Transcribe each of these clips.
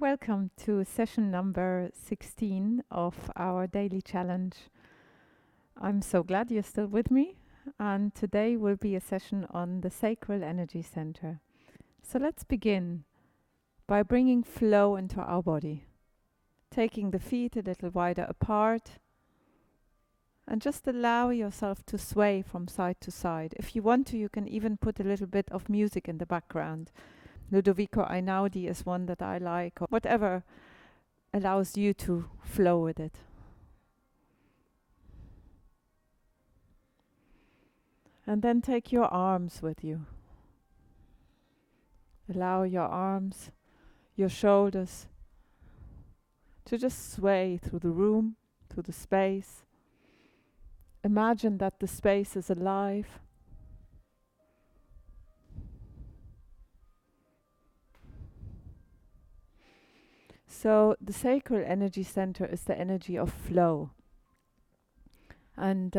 Welcome to session number 16 of our daily challenge. I'm so glad you're still with me, and today will be a session on the sacral energy center. So let's begin by bringing flow into our body, taking the feet a little wider apart, and just allow yourself to sway from side to side. If you want to, you can even put a little bit of music in the background. Ludovico Einaudi is one that I like, or whatever allows you to flow with it. And then take your arms with you. Allow your arms, your shoulders to just sway through the room, through the space. Imagine that the space is alive. So the sacral energy center is the energy of flow. And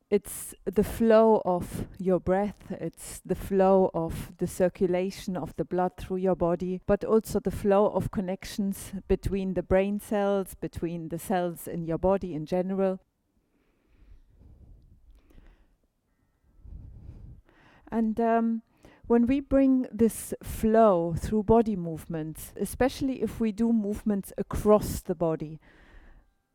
it's the flow of your breath, it's the flow of the circulation of the blood through your body, but also the flow of connections between the brain cells, between the cells in your body in general. And when we bring this flow through body movements, especially if we do movements across the body,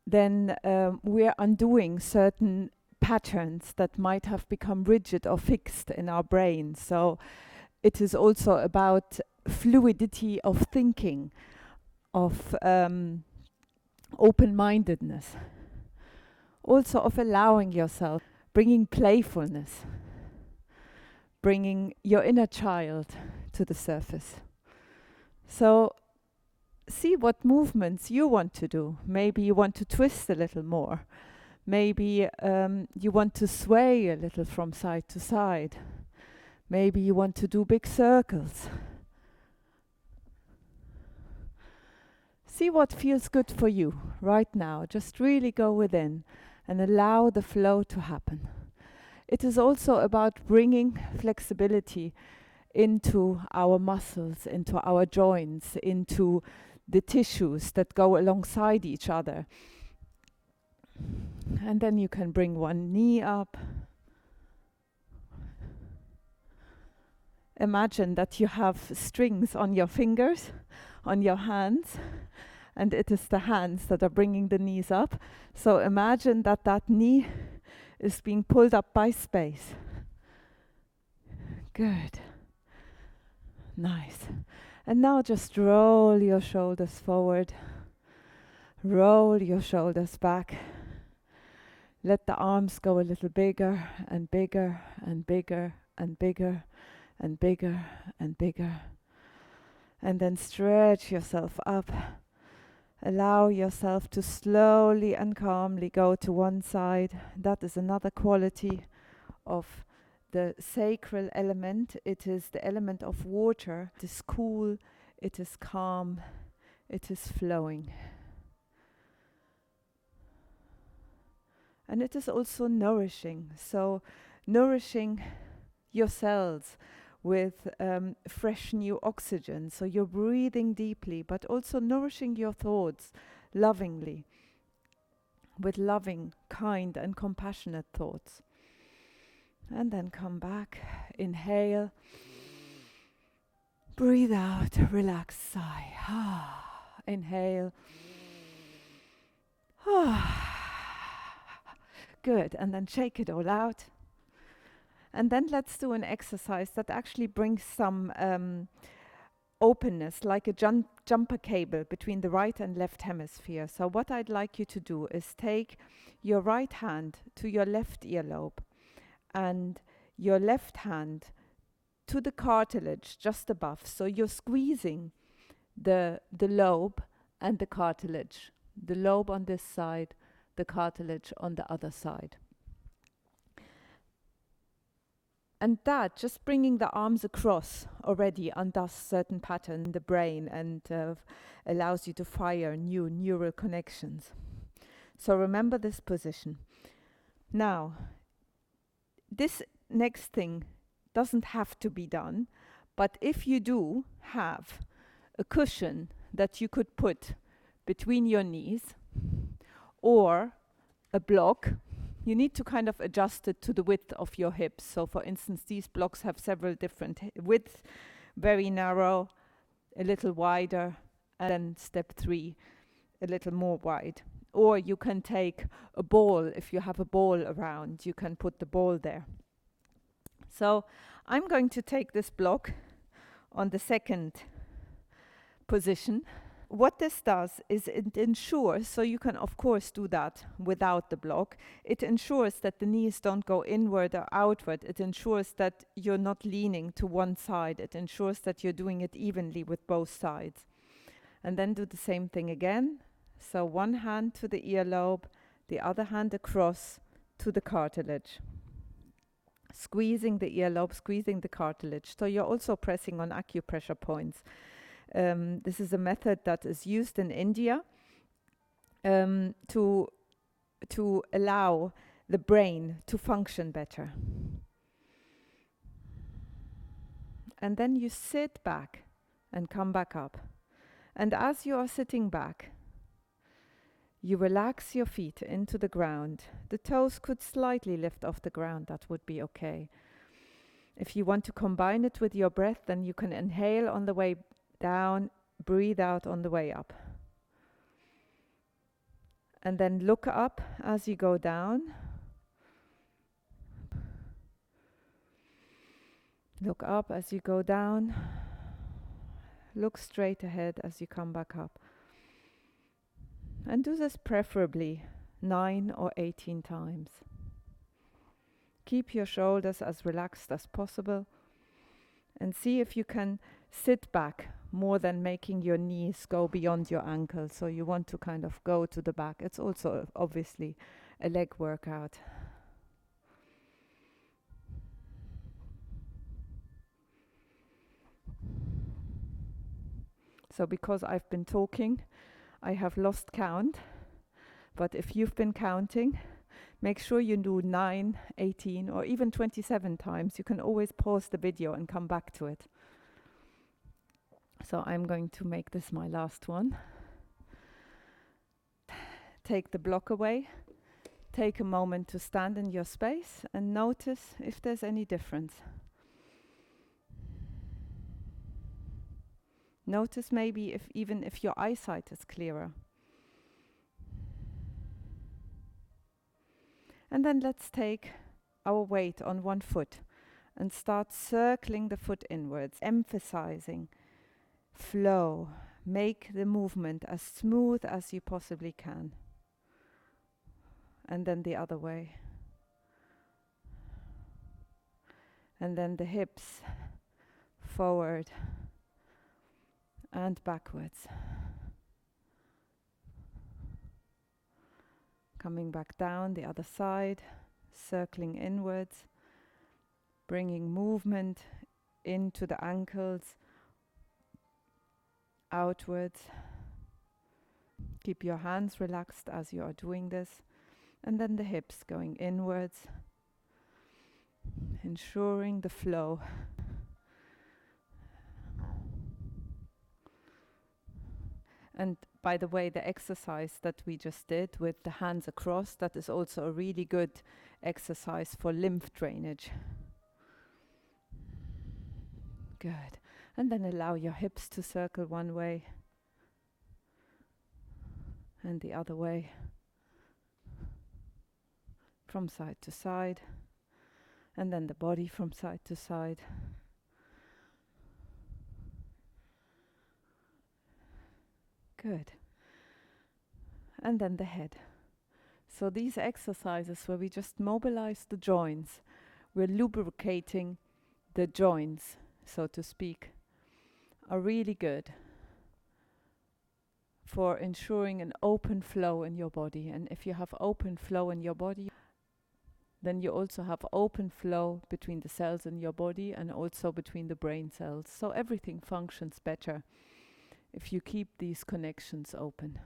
then we're undoing certain patterns that might have become rigid or fixed in our brain. So it is also about fluidity of thinking, of open-mindedness, also of allowing yourself, bringing playfulness, bringing your inner child to the surface. So see what movements you want to do. Maybe you want to twist a little more. Maybe you want to sway a little from side to side. Maybe you want to do big circles. See what feels good for you right now. Just really go within and allow the flow to happen. It is also about bringing flexibility into our muscles, into our joints, into the tissues that go alongside each other. And then you can bring one knee up. Imagine that you have strings on your fingers, on your hands, and it is the hands that are bringing the knees up. So imagine that that knee is being pulled up by space. Good. Nice. And now just roll your shoulders forward. Roll your shoulders back. Let the arms go a little bigger and bigger and bigger and bigger and bigger and bigger. And then stretch yourself up. Allow yourself to slowly and calmly go to one side. That is another quality of the sacral element. It is the element of water. It is cool, it is calm, it is flowing. And it is also nourishing. So nourishing your cells with fresh new oxygen. So you're breathing deeply, but also nourishing your thoughts lovingly, with loving, kind and compassionate thoughts. And then come back, inhale, breathe out, relax, sigh. Inhale. Good, and then shake it all out. And then let's do an exercise that actually brings some openness, like a jumper cable between the right and left hemisphere. So what I'd like you to do is take your right hand to your left earlobe and your left hand to the cartilage just above. So you're squeezing the lobe and the cartilage. The lobe on this side, the cartilage on the other side. And that, just bringing the arms across already undoes certain pattern in the brain and allows you to fire new neural connections. So remember this position. Now, this next thing doesn't have to be done, but if you do have a cushion that you could put between your knees or a block. You need to kind of adjust it to the width of your hips. So for instance, these blocks have several different widths, very narrow, a little wider, and then step 3, a little more wide. Or you can take a ball. If you have a ball around, you can put the ball there. So I'm going to take this block on the second position. What this does is it ensures, so you can of course do that without the block, it ensures that the knees don't go inward or outward. It ensures that you're not leaning to one side. It ensures that you're doing it evenly with both sides. And then do the same thing again. So one hand to the earlobe, the other hand across to the cartilage. Squeezing the earlobe, squeezing the cartilage. So you're also pressing on acupressure points. This is a method that is used in India to allow the brain to function better. And then you sit back and come back up. And as you are sitting back, you relax your feet into the ground. The toes could slightly lift off the ground. That would be okay. If you want to combine it with your breath, then you can inhale on the way down, breathe out on the way up. And then look up as you go down. Look up as you go down. Look straight ahead as you come back up. And do this preferably 9 or 18 times. Keep your shoulders as relaxed as possible and see if you can sit back more than making your knees go beyond your ankles. So you want to kind of go to the back. It's also obviously a leg workout. So because I've been talking, I have lost count, but if you've been counting, make sure you do 9, 18, or even 27 times. You can always pause the video and come back to it. So I'm going to make this my last one. Take the block away. Take a moment to stand in your space and notice if there's any difference. Notice maybe even if your eyesight is clearer. And then let's take our weight on one foot and start circling the foot inwards, emphasizing flow. Make the movement as smooth as you possibly can. And then the other way. And then the hips forward and backwards. Coming back down the other side, circling inwards, bringing movement into the ankles, outwards. Keep your hands relaxed as you are doing this. And then the hips going inwards, ensuring the flow. And by the way, the exercise that we just did with the hands across, that is also a really good exercise for lymph drainage. Good. And then allow your hips to circle one way and the other way, from side to side, and then the body from side to side. Good. And then the head. So these exercises where we just mobilize the joints, we're lubricating the joints, so to speak, are really good for ensuring an open flow in your body. And if you have open flow in your body, then you also have open flow between the cells in your body and also between the brain cells. So everything functions better if you keep these connections open.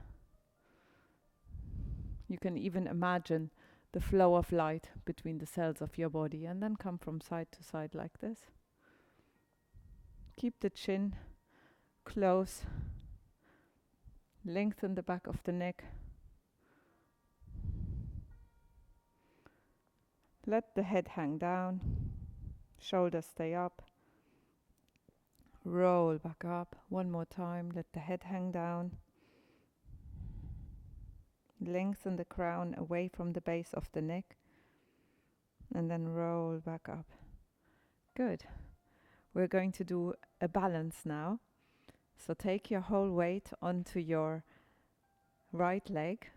You can even imagine the flow of light between the cells of your body and then come from side to side like this. Keep the chin close. Lengthen the back of the neck. Let the head hang down. Shoulders stay up. Roll back up. One more time. Let the head hang down. Lengthen the crown away from the base of the neck. And then roll back up. Good. We're going to do a balance now. So take your whole weight onto your right leg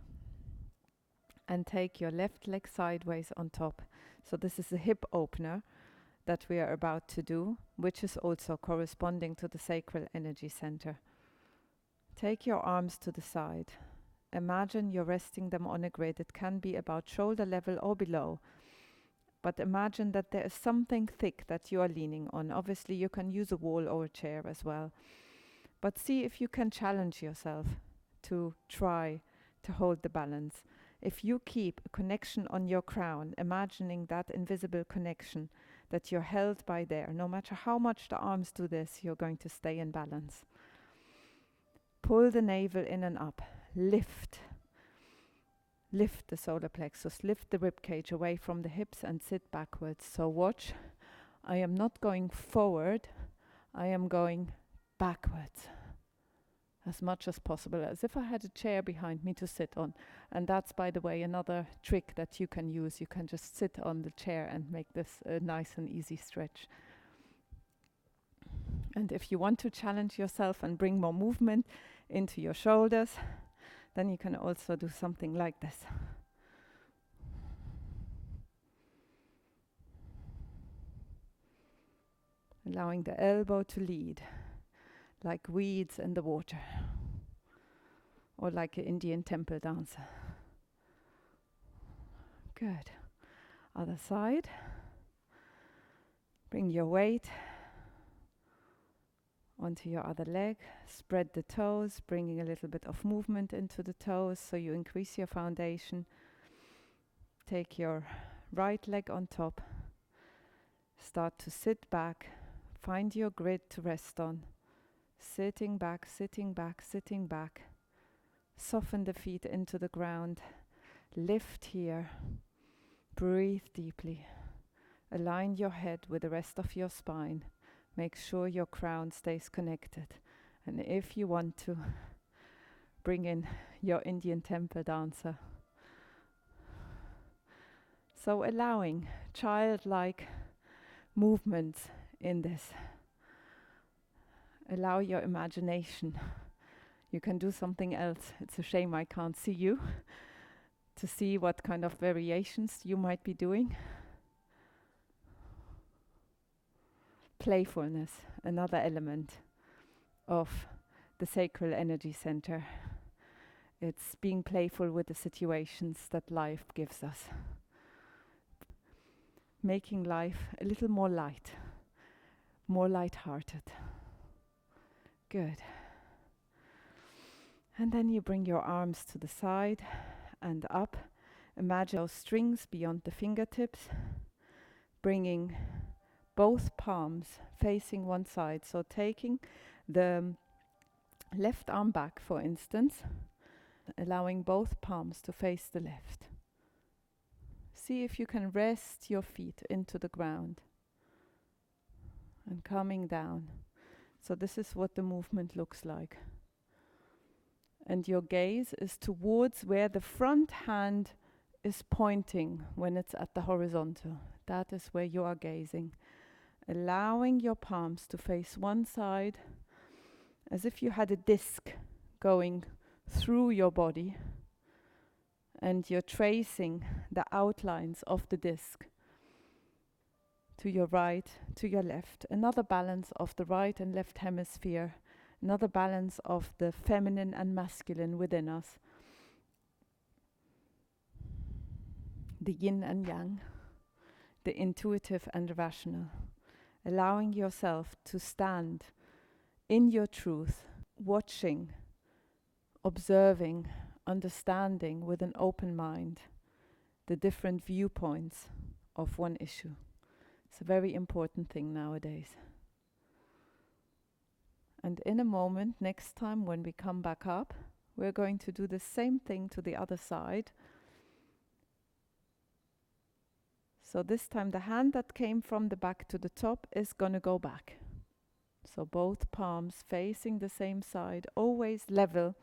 and take your left leg sideways on top. So this is a hip opener that we are about to do, which is also corresponding to the sacral energy center. Take your arms to the side. Imagine you're resting them on a grid. It can be about shoulder level or below. But imagine that there is something thick that you are leaning on. Obviously, you can use a wall or a chair as well. But see if you can challenge yourself to try to hold the balance. If you keep a connection on your crown, imagining that invisible connection that you're held by there, no matter how much the arms do this, you're going to stay in balance. Pull the navel in and up. Lift. Lift the solar plexus. Lift the rib cage away from the hips and sit backwards. So watch. I am not going forward. I am going backwards as much as possible, as if I had a chair behind me to sit on. And that's, by the way, another trick that you can use. You can just sit on the chair and make this a nice and easy stretch. And if you want to challenge yourself and bring more movement into your shoulders, then you can also do something like this. Allowing the elbow to lead, like weeds in the water, or like an Indian temple dancer. Good. Other side. Bring your weight onto your other leg. Spread the toes, bringing a little bit of movement into the toes so you increase your foundation. Take your right leg on top. Start to sit back. Find your grid to rest on. Sitting back, sitting back, sitting back. Soften the feet into the ground. Lift here. Breathe deeply. Align your head with the rest of your spine. Make sure your crown stays connected. And if you want to, bring in your Indian temple dancer. So allowing childlike movements in this. Allow your imagination. You can do something else. It's a shame I can't see you to see what kind of variations you might be doing. Playfulness, another element of the sacral energy center. It's being playful with the situations that life gives us. Making life a little more light, more light-hearted. Good. And then you bring your arms to the side and up. Imagine those strings beyond the fingertips, bringing both palms facing one side. So taking the left arm back, for instance, allowing both palms to face the left. See if you can rest your feet into the ground and coming down. So this is what the movement looks like. And your gaze is towards where the front hand is pointing when it's at the horizontal. That is where you are gazing. Allowing your palms to face one side as if you had a disc going through your body, and you're tracing the outlines of the disc to your right, to your left. Another balance of the right and left hemisphere. Another balance of the feminine and masculine within us. The yin and yang, the intuitive and rational. Allowing yourself to stand in your truth, watching, observing, understanding with an open mind the different viewpoints of one issue. It's a very important thing nowadays. And in a moment, next time when we come back up, we're going to do the same thing to the other side. So this time the hand that came from the back to the top is going to go back. So both palms facing the same side, always level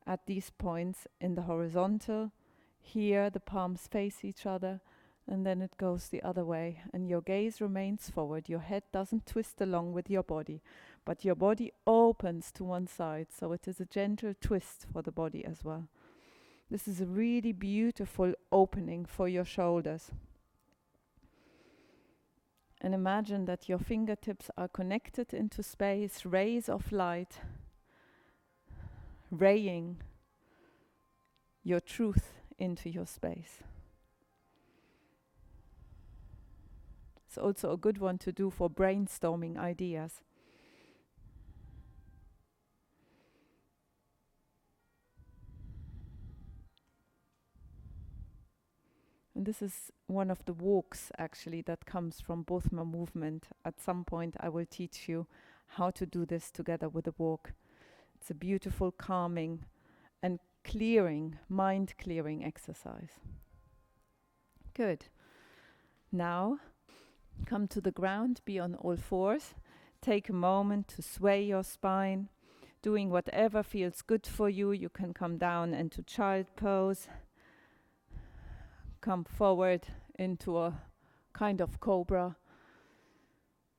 at these points in the horizontal. Here the palms face each other, and then it goes the other way. And your gaze remains forward. Your head doesn't twist along with your body, but your body opens to one side. So it is a gentle twist for the body as well. This is a really beautiful opening for your shoulders. And imagine that your fingertips are connected into space, rays of light, raying your truth into your space. It's also a good one to do for brainstorming ideas. And this is one of the walks actually that comes from Bothma movement. At some point I will teach you how to do this together with a walk. It's a beautiful calming and clearing, mind clearing exercise. Good. Now come to the ground, be on all fours. Take a moment to sway your spine, doing whatever feels good for you. You can come down into child pose. Come forward into a kind of cobra,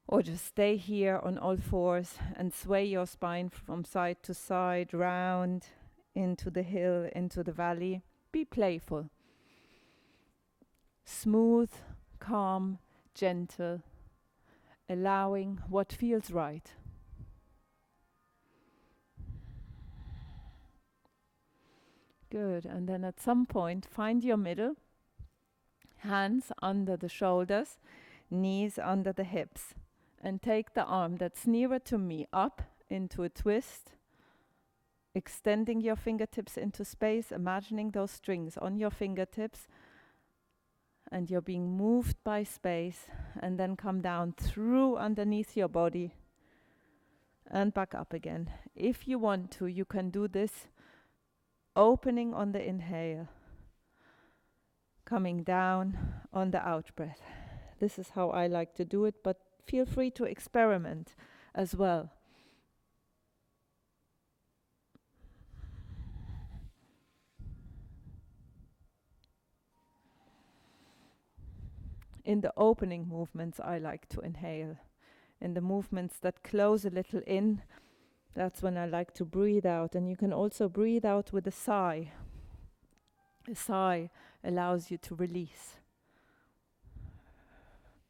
or just stay here on all fours and sway your spine from side to side, round into the hill, into the valley. Be playful, smooth, calm, gentle, allowing what feels right. Good, and then at some point find your middle. Hands under the shoulders, knees under the hips, and take the arm that's nearer to me up into a twist, extending your fingertips into space, imagining those strings on your fingertips, and you're being moved by space, and then come down through underneath your body and back up again. If you want to, you can do this opening on the inhale, coming down on the out breath. This is how I like to do it, but feel free to experiment as well. In the opening movements, I like to inhale. In the movements that close a little in, that's when I like to breathe out. And you can also breathe out with a sigh. A sigh allows you to release.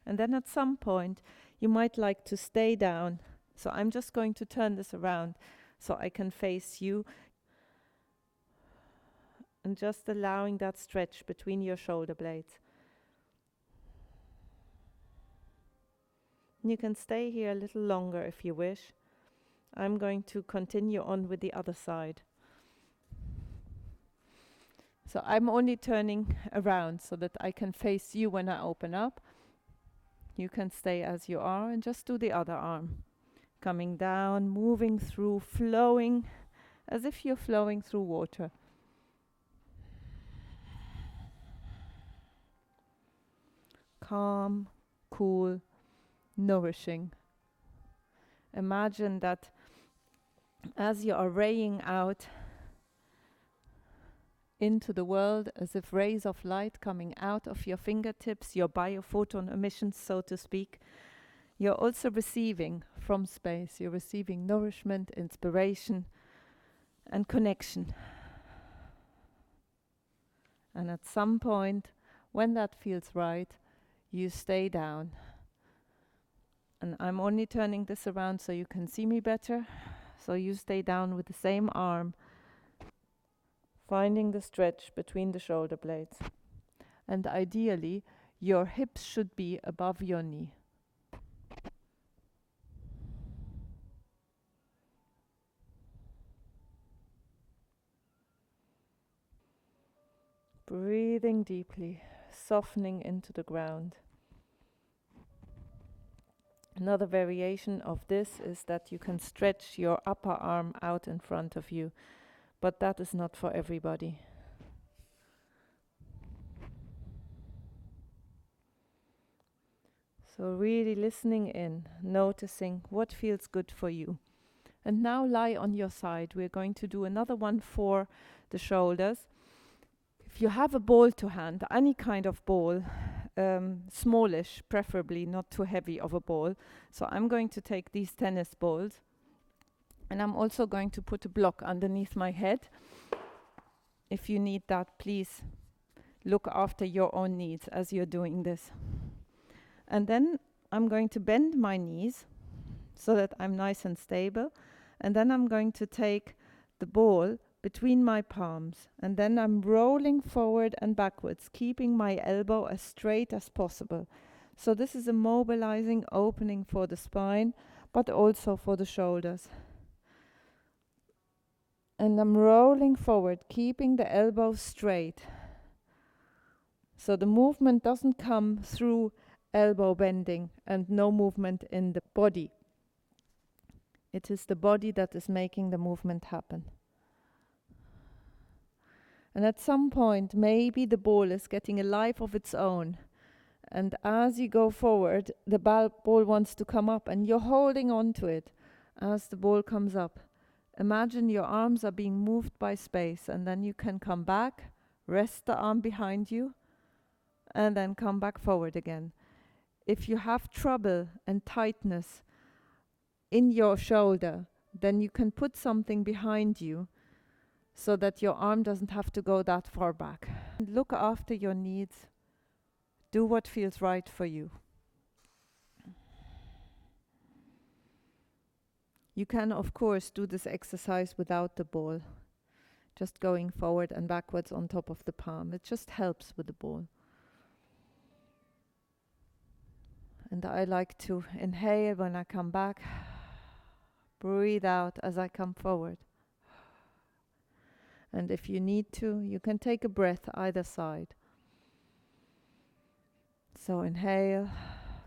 And then at some point, you might like to stay down. So I'm just going to turn this around so I can face you. And just allowing that stretch between your shoulder blades. You can stay here a little longer if you wish. I'm going to continue on with the other side. So I'm only turning around so that I can face you when I open up. You can stay as you are and just do the other arm. Coming down, moving through, flowing, as if you're flowing through water. Calm, cool, nourishing. Imagine that as you are raying out into the world, as if rays of light coming out of your fingertips, your biophoton emissions, so to speak, you're also receiving from space. You're receiving nourishment, inspiration, and connection. And at some point, when that feels right, you stay down. And I'm only turning this around so you can see me better. So you stay down with the same arm, finding the stretch between the shoulder blades. And ideally, your hips should be above your knee. Breathing deeply, softening into the ground. Another variation of this is that you can stretch your upper arm out in front of you, but that is not for everybody. So really listening in, noticing what feels good for you. And now lie on your side. We're going to do another one for the shoulders. If you have a ball to hand, any kind of ball, smallish, preferably not too heavy of a ball. So I'm going to take these tennis balls, and I'm also going to put a block underneath my head. If you need that, please look after your own needs as you're doing this. And then I'm going to bend my knees so that I'm nice and stable. And then I'm going to take the ball between my palms. And then I'm rolling forward and backwards, keeping my elbow as straight as possible. So this is a mobilizing opening for the spine, but also for the shoulders. And I'm rolling forward, keeping the elbow straight. So the movement doesn't come through elbow bending and no movement in the body. It is the body that is making the movement happen. And at some point, maybe the ball is getting a life of its own. And as you go forward, the ball wants to come up and you're holding on to it as the ball comes up. Imagine your arms are being moved by space, and then you can come back, rest the arm behind you, and then come back forward again. If you have trouble and tightness in your shoulder, then you can put something behind you so that your arm doesn't have to go that far back. Look after your needs. Do what feels right for you. You can, of course, do this exercise without the ball, just going forward and backwards on top of the palm. It just helps with the ball. And I like to inhale when I come back, breathe out as I come forward. And if you need to, you can take a breath either side. So inhale,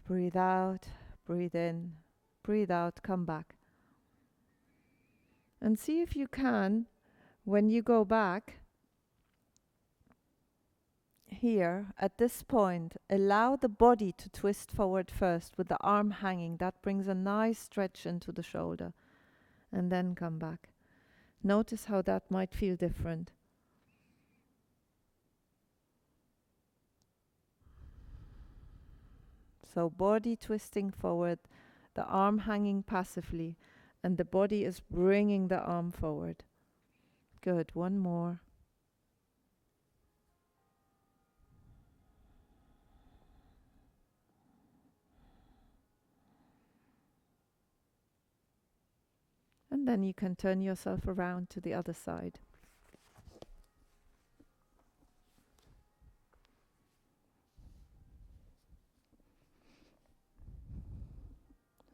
breathe out, breathe in, breathe out, come back. And see if you can, when you go back, here, at this point, allow the body to twist forward first with the arm hanging. That brings a nice stretch into the shoulder. And then come back. Notice how that might feel different. So body twisting forward, the arm hanging passively, and the body is bringing the arm forward. Good, one more. And then you can turn yourself around to the other side.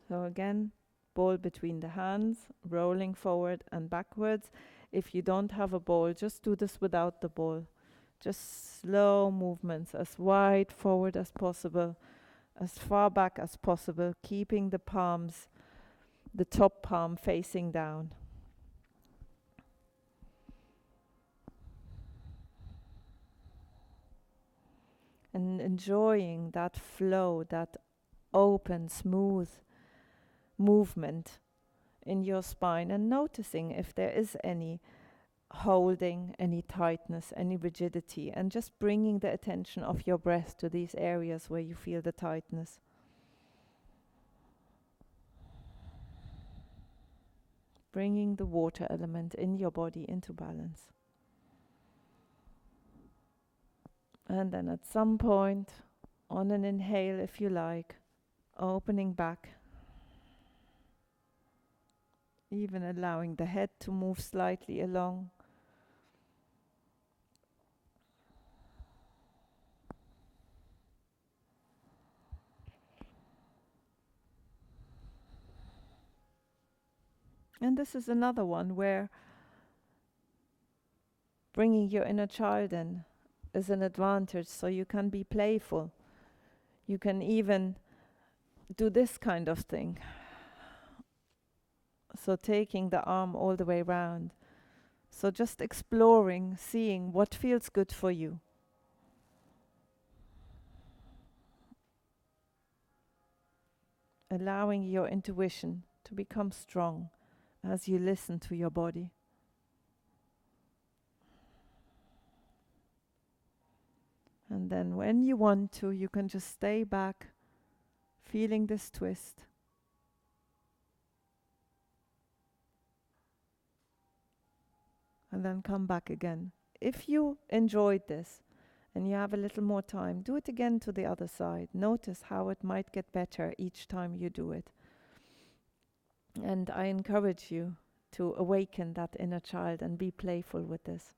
So again, ball between the hands, rolling forward and backwards. If you don't have a ball, just do this without the ball. Just slow movements, as wide forward as possible, as far back as possible, keeping the palms, the top palm facing down. And enjoying that flow, that open, smooth movement in your spine, and noticing if there is any holding, any tightness, any rigidity, and just bringing the attention of your breath to these areas where you feel the tightness. Bringing the water element in your body into balance. And then at some point, on an inhale if you like, opening back, even allowing the head to move slightly along. And this is another one where bringing your inner child in is an advantage, so you can be playful. You can even do this kind of thing. So taking the arm all the way round. So just exploring, seeing what feels good for you. Allowing your intuition to become strong as you listen to your body. And then when you want to, you can just stay back, feeling this twist. And then come back again. If you enjoyed this and you have a little more time, do it again to the other side. Notice how it might get better each time you do it. And I encourage you to awaken that inner child and be playful with this.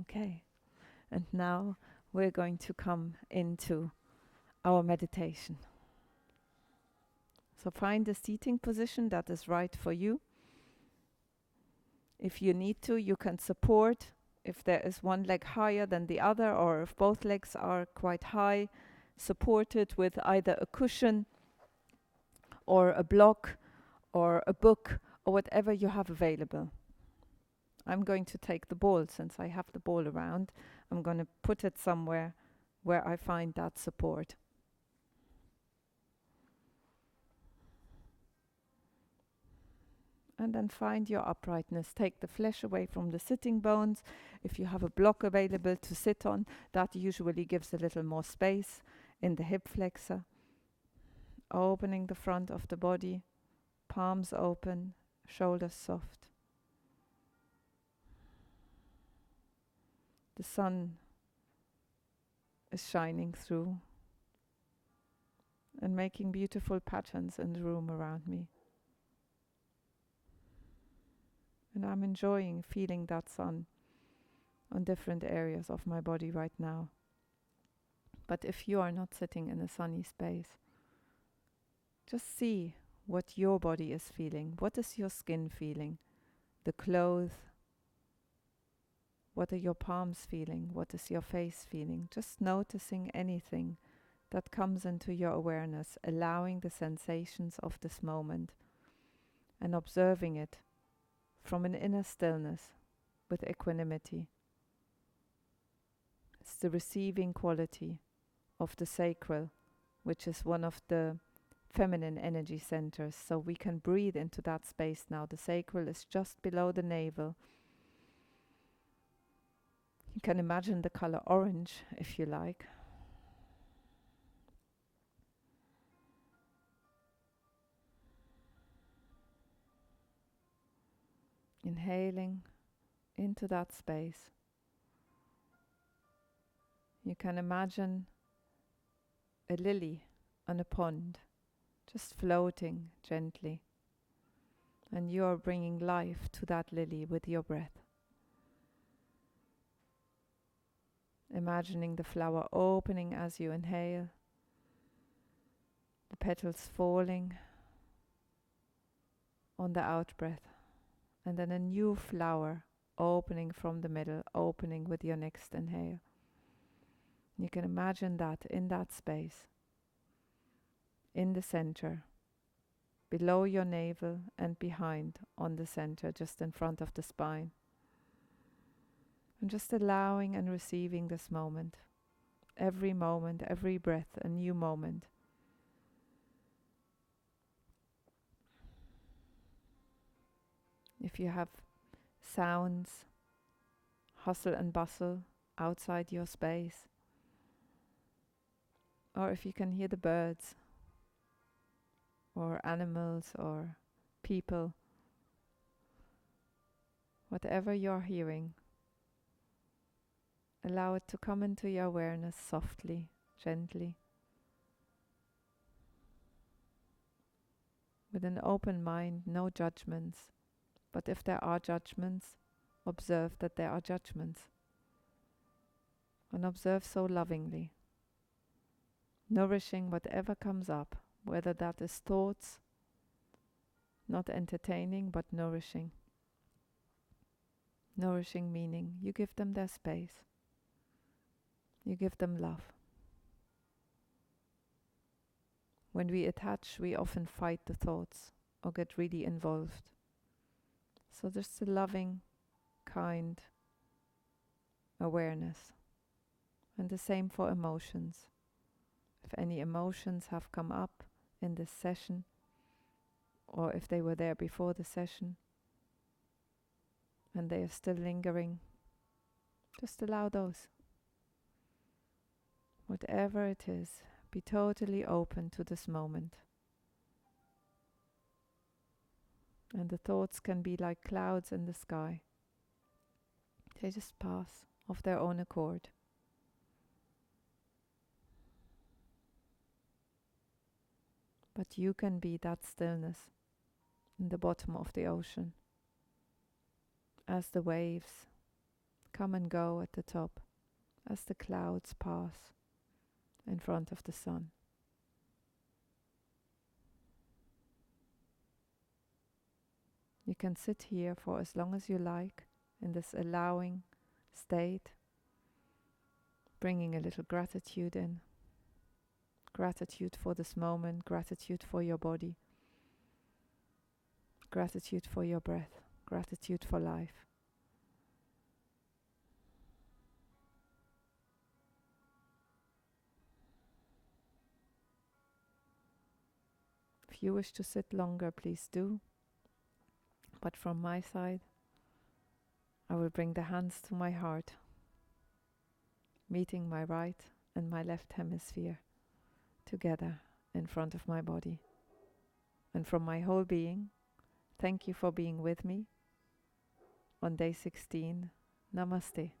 Okay. And now we're going to come into our meditation. So find a seating position that is right for you. If you need to, you can support. If there is one leg higher than the other, or if both legs are quite high, support it with either a cushion or a block or a book or whatever you have available. I'm going to take the ball, since I have the ball around. I'm going to put it somewhere where I find that support. And then find your uprightness. Take the flesh away from the sitting bones. If you have a block available to sit on, that usually gives a little more space in the hip flexor. Opening the front of the body, palms open, shoulders soft. The sun is shining through and making beautiful patterns in the room around me. And I'm enjoying feeling that sun on different areas of my body right now. But if you are not sitting in a sunny space, just see what your body is feeling. What is your skin feeling? The clothes. What are your palms feeling? What is your face feeling? Just noticing anything that comes into your awareness, allowing the sensations of this moment and observing it from an inner stillness with equanimity. It's the receiving quality of the sacral, which is one of the feminine energy centers. So we can breathe into that space now. The sacral is just below the navel. You can imagine the color orange if you like. Inhaling into that space. You can imagine a lily on a pond, just floating gently. And you are bringing life to that lily with your breath. Imagining the flower opening as you inhale, the petals falling on the out breath, and then a new flower opening from the middle, opening with your next inhale. You can imagine that in that space, in the center, below your navel and behind on the center, just in front of the spine. And just allowing and receiving this moment. Every moment, every breath, a new moment. If you have sounds, hustle and bustle outside your space, or if you can hear the birds, or animals, or people, whatever you're hearing, allow it to come into your awareness softly, gently, with an open mind, no judgments. But if there are judgments, observe that there are judgments. And observe so lovingly, nourishing whatever comes up, whether that is thoughts, not entertaining, but nourishing. Nourishing meaning you give them their space. You give them love. When we attach, we often fight the thoughts or get really involved. So there's a loving, kind awareness. And the same for emotions. If any emotions have come up in this session, or if they were there before the session, and they are still lingering, just allow those. Whatever it is, be totally open to this moment. And the thoughts can be like clouds in the sky. They just pass of their own accord. But you can be that stillness in the bottom of the ocean, as the waves come and go at the top, as the clouds pass in front of the sun. You can sit here for as long as you like in this allowing state, bringing a little gratitude in. Gratitude for this moment, gratitude for your body, gratitude for your breath, gratitude for life. If you wish to sit longer, please do. But from my side, I will bring the hands to my heart, meeting my right and my left hemisphere together in front of my body. And from my whole being, thank you for being with me on day 16. Namaste.